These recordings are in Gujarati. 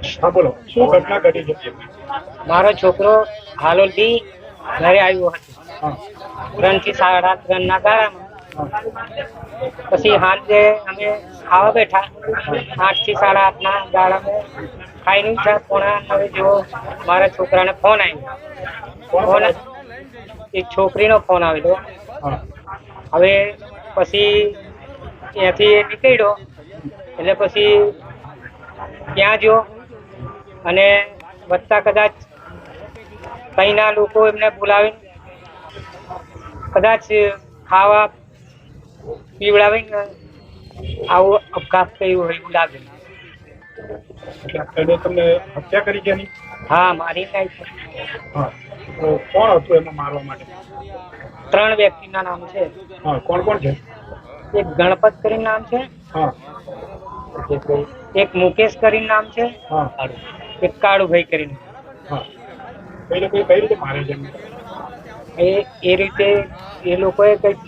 હા બોલો, શું ઘટના ઘટી છે? મારો છોકરો હાલોલથી ઘરે આવ્યો હતો હા 3 થી 3:30 ના ગાળામાં. હા પછી સાંજે અમે ખાવા બેઠા 8 થી 8:30 ના ગાળામાં ખાઈને ઉઠ્યા. 8:45 જેવો મારા છોકરાને ફોન આવ્યો. કોણ ફોન બોલે? એક છોકરીનો ફોન આવેલો. હા હવે પછી ત્યાંથી નીકળ્યો એટલે પછી ત્યાં જો અને વત્તા કદાચ કઈના લોકો એમને બોલાવીને કદાચ ખાવા પીવડાવીને આવો અપઘાત થયો હોય એવું લાગે. એટલે તમને હત્યા કરી છે એની? હા, મારી નાખી. હા, તો કોણ હતું એમાં મારવા માટે? 3 વ્યક્તિના નામ છે. હા, કોણ કોણ છે? એક ગણપત કરીને નામ છે, હા એક મુકેશ કરીને નામ છે, હા એક કાળુભાઈ કરીને. હા, એ લોકો કઈ રીતે મારે છે એમને? એ રીતે એ લોકોએ કઈક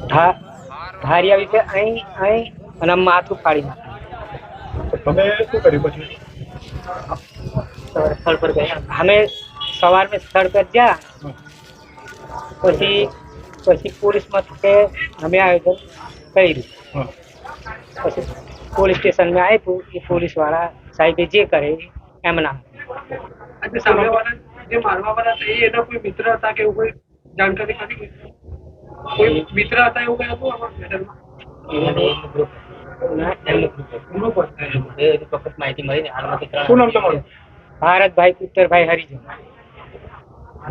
ધાર્યા વિશે અહીં અહીં અને માથું ફાડી નાખ્યું. તો તમે શું કર્યું પછી? સ્થળ પર ગયા. અમે સવારમાં સ્થળ પર ગયા. હા પછી પોલીસ મથકે અમે આયોજન કર્યું. હા પછી પોલીસ સ્ટેશનમાં આપ્યું. એ પોલીસ વાળા સાહેબે જે કરે એમના. જે મારવા વાળા હતા એના કોઈ મિત્ર હતા કે એવું કોઈ જાણકારી ખરી? કોઈ મિત્ર હતા એવું કઈ હતું આમાં મેટરમાં? માહિતી મળી ને હાલમાં શું નામ તમારું? ભારતભાઈ પુત્તરભાઈ હરિજન.